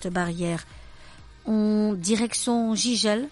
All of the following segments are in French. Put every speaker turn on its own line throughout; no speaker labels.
cette barrière en direction Jijel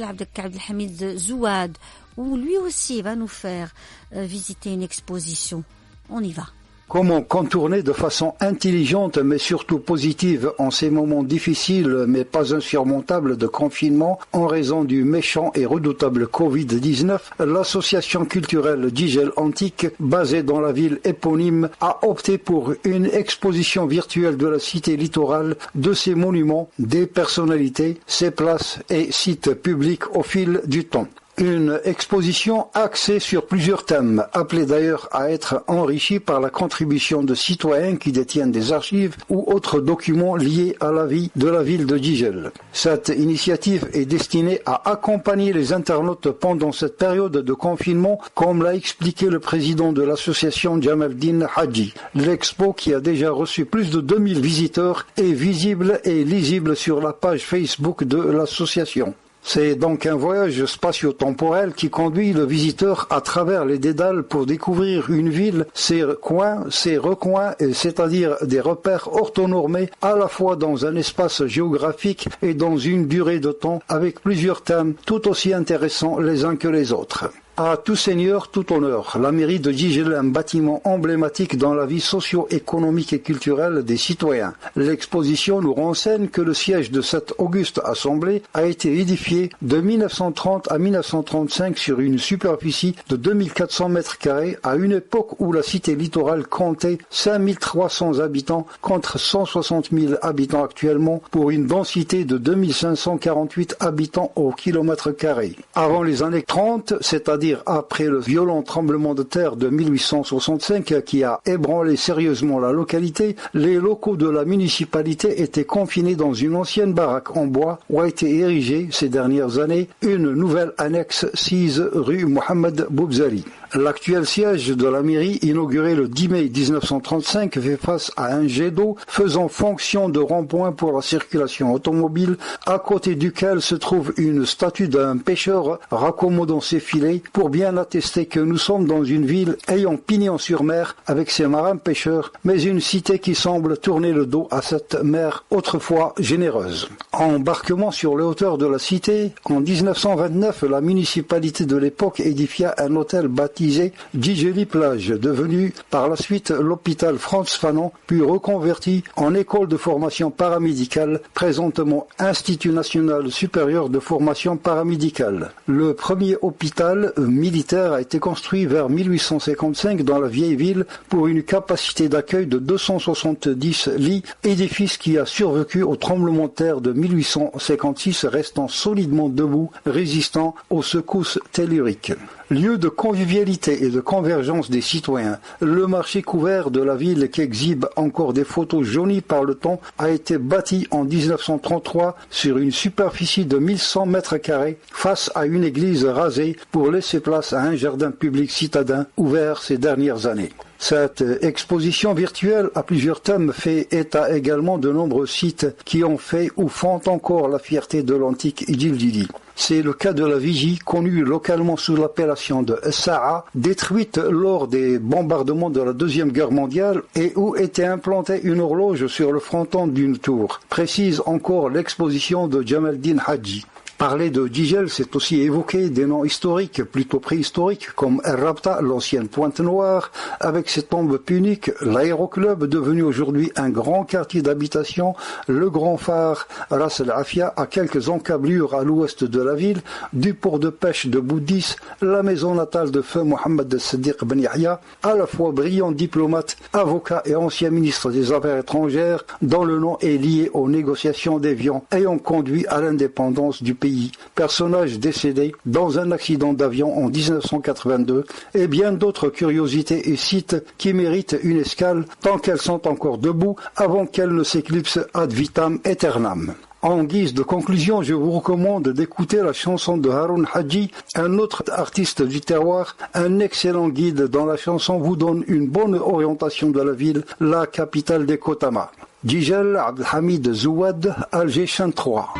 Abdelhamid Zouad, où lui aussi va nous faire visiter une exposition. On y va.
Comment contourner de façon intelligente mais surtout positive en ces moments difficiles mais pas insurmontables de confinement en raison du méchant et redoutable Covid-19, l'association culturelle Jijel Antique, basée dans la ville éponyme, a opté pour une exposition virtuelle de la cité littorale, de ses monuments, des personnalités, ses places et sites publics au fil du temps. Une exposition axée sur plusieurs thèmes, appelée d'ailleurs à être enrichie par la contribution de citoyens qui détiennent des archives ou autres documents liés à la vie de la ville de Jijel. Cette initiative est destinée à accompagner les internautes pendant cette période de confinement, comme l'a expliqué le président de l'association Jamaldine Hadji. L'expo, qui a déjà reçu plus de 2000 visiteurs, est visible et lisible sur la page Facebook de l'association. C'est donc un voyage spatio-temporel qui conduit le visiteur à travers les dédales pour découvrir une ville, ses coins, ses recoins, c'est-à-dire des repères orthonormés à la fois dans un espace géographique et dans une durée de temps avec plusieurs thèmes tout aussi intéressants les uns que les autres. À tout seigneur, tout honneur, la mairie de Jijel est un bâtiment emblématique dans la vie socio-économique et culturelle des citoyens. L'exposition nous renseigne que le siège de cette auguste assemblée a été édifié de 1930 à 1935 sur une superficie de 2400 mètres carrés à une époque où la cité littorale comptait 5300 habitants contre 160 000 habitants actuellement pour une densité de 2548 habitants au kilomètre carré. Avant les années 30, c'est-à-dire après le violent tremblement de terre de 1865 qui a ébranlé sérieusement la localité, les locaux de la municipalité étaient confinés dans une ancienne baraque en bois où a été érigée ces dernières années une nouvelle annexe 6 rue Mohamed Boubzali. L'actuel siège de la mairie, inauguré le 10 mai 1935, fait face à un jet d'eau faisant fonction de rond-point pour la circulation automobile, à côté duquel se trouve une statue d'un pêcheur raccommodant ses filets pour bien attester que nous sommes dans une ville ayant pignon sur mer avec ses marins pêcheurs, mais une cité qui semble tourner le dos à cette mer autrefois généreuse. Embarquement sur les hauteurs de la cité, en 1929, la municipalité de l'époque édifia un hôtel baptisé Jijeli Plage, devenu par la suite l'hôpital Frantz Fanon, puis reconverti en école de formation paramédicale, présentement Institut national supérieur de formation paramédicale. Le premier hôpital militaire a été construit vers 1855 dans la vieille ville pour une capacité d'accueil de 270 lits, édifice qui a survécu au tremblement de terre de 1856, restant solidement debout, résistant aux secousses telluriques. Lieu de convivialité et de convergence des citoyens, le marché couvert de la ville qui exhibe encore des photos jaunies par le temps a été bâti en 1933 sur une superficie de 1100 mètres carrés face à une église rasée pour laisser place à un jardin public citadin ouvert ces dernières années. Cette exposition virtuelle à plusieurs thèmes fait état également de nombreux sites qui ont fait ou font encore la fierté de l'antique Jijeli. C'est le cas de la Vigie, connue localement sous l'appellation de Sa'a, détruite lors des bombardements de la Deuxième Guerre mondiale et où était implantée une horloge sur le fronton d'une tour, précise encore l'exposition de Jamaldine Hadji. Parler de Jijel, c'est aussi évoquer des noms historiques, plutôt préhistoriques, comme El Rabta, l'ancienne Pointe-Noire, avec ses tombes puniques, l'aéroclub devenu aujourd'hui un grand quartier d'habitation, le grand phare Ras El Afia à quelques encablures à l'ouest de la ville, du port de pêche de Boudis, la maison natale de feu Mohamed Siddiq Ben Yahya, à la fois brillant diplomate, avocat et ancien ministre des Affaires étrangères, dont le nom est lié aux négociations d'Évian ayant conduit à l'indépendance du pays. Personnage décédé dans un accident d'avion en 1982 et bien d'autres curiosités et sites qui méritent une escale tant qu'elles sont encore debout avant qu'elles ne s'éclipsent ad vitam aeternam. En guise de conclusion, je vous recommande d'écouter la chanson de Haroun Hadji, un autre artiste du terroir. Un excellent guide dans la chanson vous donne une bonne orientation de la ville, la capitale des Kotama. Jijel Abdelhamid Zouad, Alger 3.